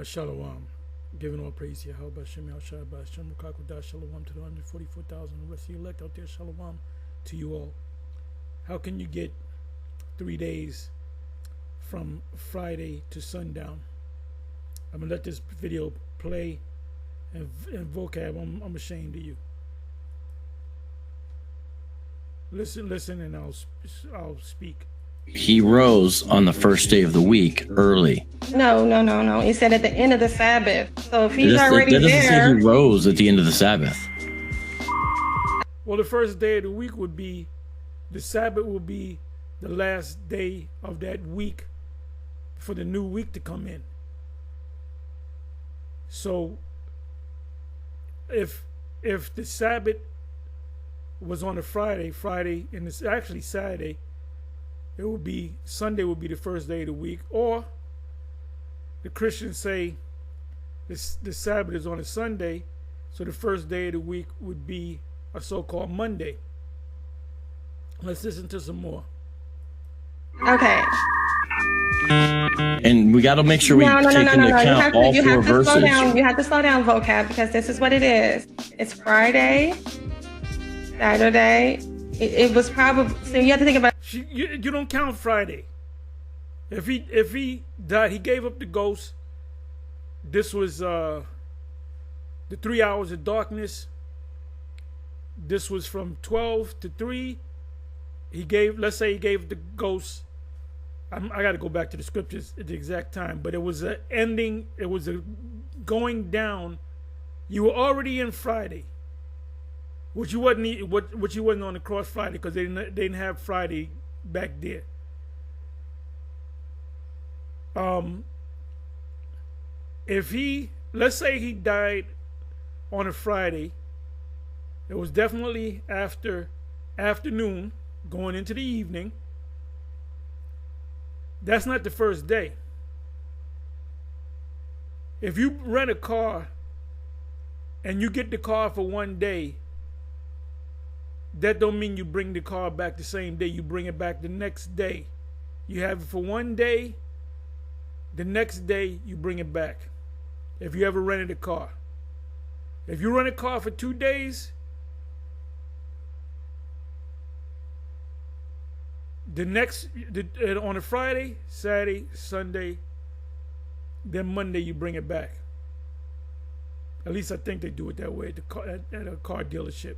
Shalom. Giving all praise to Yahweh, Shem Yahshua, Shem Rukakudah, Shalom to the 144,000, the rest of the elect out there, Shalom to you all. How can you get 3 days from Friday to sundown? I'm going to let this video play, and vocab, I'm ashamed of you. Listen, and I'll speak. He rose on the first day of the week early. No. He said at the end of the Sabbath. So if he's That already doesn't say there, he rose at the end of the Sabbath. Well, the first day of the week would be, the Sabbath will be the last day of that week for the new week to come in. So if the Sabbath was on a Friday, and it's actually Saturday, it would be Sunday would be the first day of the week. Or the Christians say the Sabbath is on a Sunday, so the first day of the week would be a so-called Monday. Let's listen to some more. okay. And we got to make sure we take into account all You four have to slow verses. down. You have to slow down, vocab, because this is what it is. It's Friday, Saturday. It was probably, so you have to think about. You don't count Friday. If he died, he gave up the ghost. This was the 3 hours of darkness. This was from 12 to 3. Let's say he gave the ghost. I got to go back to the scriptures at the exact time, but it was an ending. It was a going down. You were already in Friday, which you wasn't on the cross Friday, because they didn't have Friday back there. Let's say he died on a Friday, it was definitely after afternoon, going into the evening. That's not the first day. If you rent a car and you get the car for 1 day, that don't mean you bring the car back the same day. You bring it back the next day. You have it for 1 day, the next day you bring it back. If you ever rented a car. If you rent a car for 2 days, on a Friday, Saturday, Sunday, then Monday you bring it back. At least I think they do it that way at a car dealership.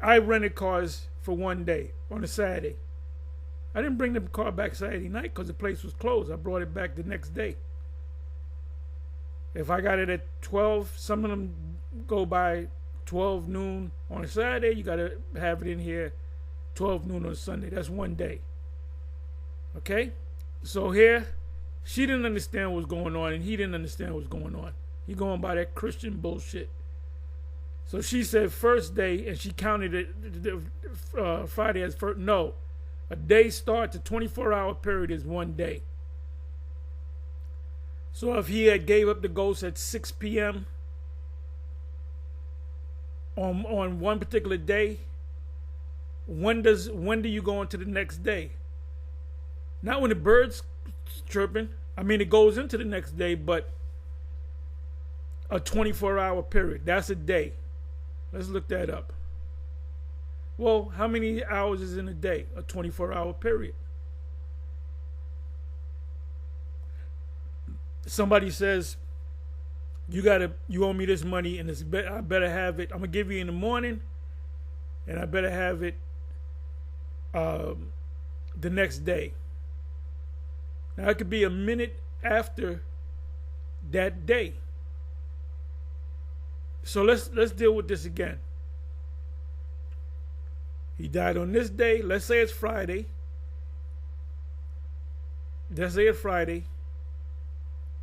I rented cars for 1 day on a Saturday. I didn't bring the car back Saturday night because the place was closed. I brought it back the next day. If I got it at 12, some of them go by 12 noon on a Saturday. You got to have it in here 12 noon on a Sunday. That's 1 day. Okay? So here, she didn't understand what was going on, and he didn't understand what was going on. He going by that Christian bullshit. So she said first day, and she counted it Friday as first. No. A day starts, a 24-hour period is 1 day. So if he had gave up the ghost at 6 p.m. on one particular day, when do you go into the next day? Not when the bird's chirping. I mean, it goes into the next day, but a 24-hour period. That's a day. Let's look that up. Well, how many hours is in a day? A 24-hour period. Somebody says, you owe me this money, and I better have it. I'm gonna give you in the morning, and I better have it the next day. Now it could be a minute after that day. So let's deal with this again. He died on this day. Let's say it's Friday. Let's say it's Friday.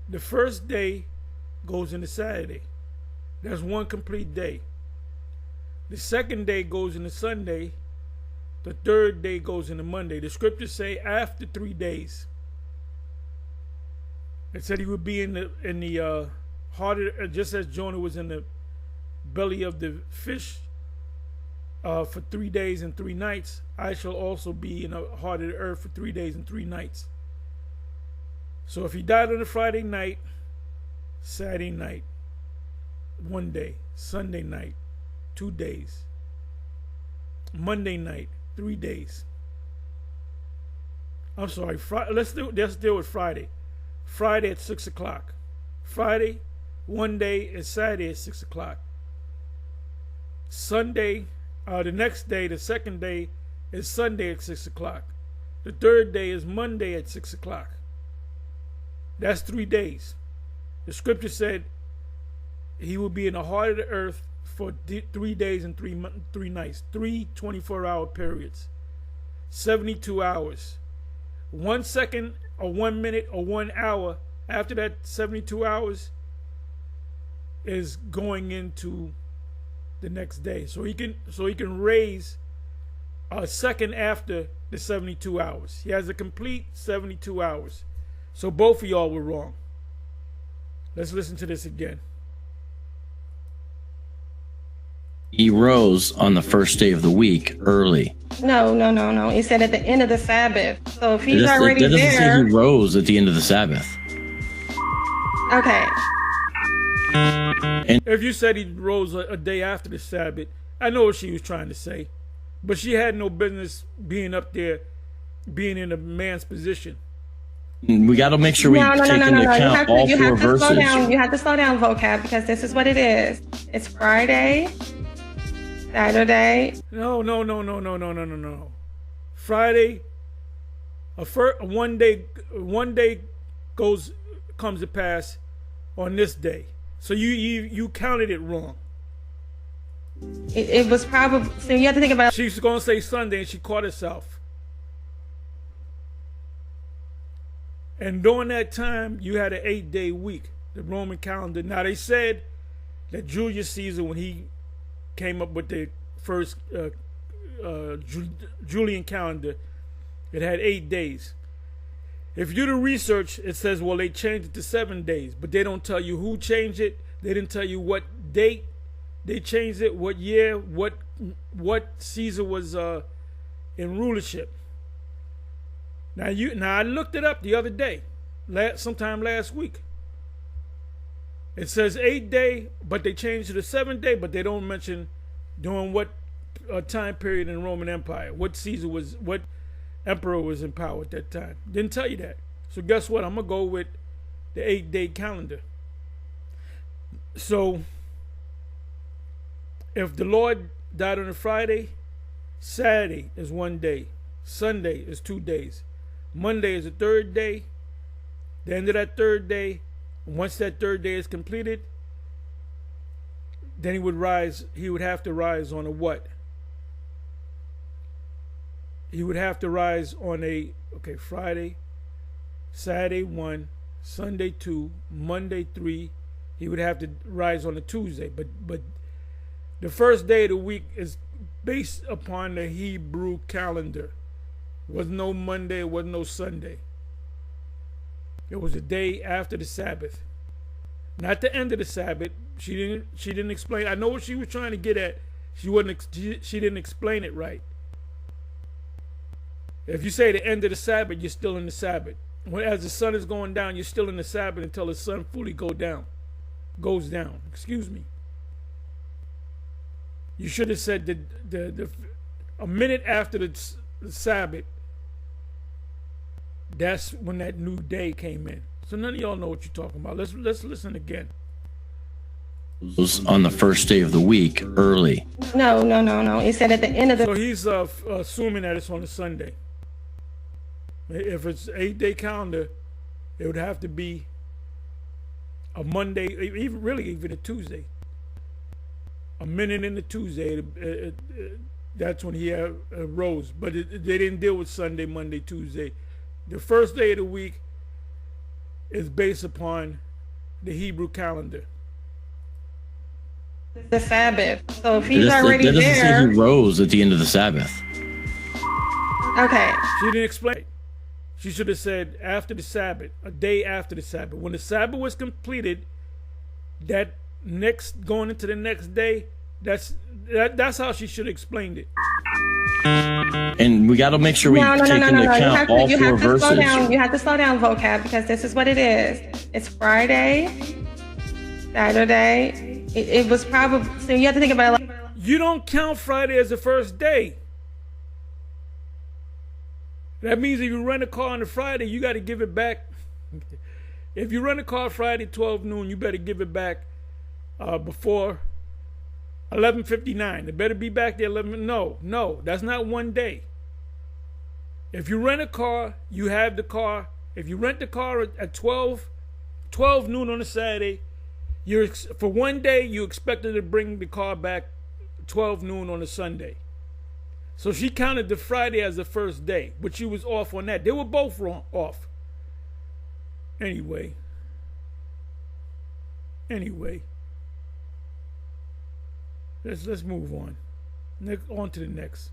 The first day goes into Saturday. That's one complete day. The second day goes into Sunday. The third day goes into Monday. The scriptures say after 3 days. It said he would be in the heart of, just as Jonah was in the belly of the fish. for 3 days and 3 nights, I shall also be in the heart of the earth for 3 days and 3 nights. So if he died on a Friday night, Saturday night, 1 day, Sunday night, 2 days, Monday night, 3 days. I'm sorry, let's deal with Friday. Friday at 6 o'clock. Friday, 1 day, and Saturday at 6 o'clock. Sunday, the next day, the second day, is Sunday at 6 o'clock. The third day is Monday at 6 o'clock. That's 3 days. The scripture said he will be in the heart of the earth for 3 days and 3 nights. 3 24-hour periods. 72 hours. 1 second or 1 minute or 1 hour after that 72 hours is going into the next day. So he can raise a second after the 72 hours. He has a complete 72 hours. So both of y'all were wrong. Let's listen to this again. He rose on the first day of the week early. No. He said at the end of the Sabbath. So if he's That already doesn't there. say he rose at the end of the Sabbath. Okay. If you said he rose a day after the Sabbath, I know what she was trying to say. But she had no business being up there, being in a man's position. We got to make sure we take into account all four verses. You have to slow down, vocab, because this is what it is. It's Friday, Saturday. No. Friday, one day comes to pass on this day. So you counted it wrong. It was probably, so you have to think about. She's going to say Sunday, and she caught herself. And during that time, you had an 8-day week, the Roman calendar. Now, they said that Julius Caesar, when he came up with the first Julian calendar, it had 8 days. If you do the research, it says, well, they changed it to 7 days, but they don't tell you who changed it. They didn't tell you what date they changed it, what year, what Caesar was in rulership. Now I looked it up the other day, sometime last week. It says 8 day, but they changed it to 7 day, but they don't mention during what time period in the Roman Empire, what emperor was in power at that time. Didn't tell you that. So guess what? I'm gonna go with the 8-day calendar. So if the Lord died on a Friday, Saturday is 1 day, Sunday is 2 days. Monday is the 3rd day. The end of that 3rd day, once that 3rd day is completed, then he would have to rise on a what? He would have to rise on Friday, Saturday 1, Sunday 2, Monday 3. He would have to rise on a Tuesday. But the first day of the week is based upon the Hebrew calendar. Was no Monday, it wasn't no Sunday. It was the day after the Sabbath. Not the end of the Sabbath. She didn't explain. I know what she was trying to get at. She didn't explain it right. If you say the end of the Sabbath, you're still in the Sabbath. As the sun is going down, you're still in the Sabbath until the sun fully goes down. Excuse me. You should have said a minute after the Sabbath. That's when that new day came in. So none of y'all know what you're talking about. Let's listen again. Was on the first day of the week early. No. He said at the end of the. So he's assuming that it's on a Sunday. If it's 8-day calendar, it would have to be a Monday, even a Tuesday. A minute into Tuesday, that's when he rose. But they didn't deal with Sunday, Monday, Tuesday. The first day of the week is based upon the Hebrew calendar. The Sabbath. So if he's already there, that doesn't there. say he rose at the end of the Sabbath. Okay. She didn't explain. She should have said after the Sabbath, a day after the Sabbath. When the Sabbath was completed, that going into the next day, That's how she should have explained it. And we got to make sure we take into account all four verses. Slow down. You have to slow down, vocab, because this is what it is. It's Friday, Saturday. It was probably, so you have to think about it. You don't count Friday as the first day. That means if you rent a car on a Friday, you got to give it back. If you rent a car Friday 12 noon, you better give it back before 11:59. It better be back there 11. No, that's not one day. If you rent a car, you have the car. If you rent the car at 12 noon on a Saturday, for one day you expected to bring the car back 12 noon on a Sunday. So she counted the Friday as the first day, but she was off on that. They were both off. Anyway, let's move on. On to the next.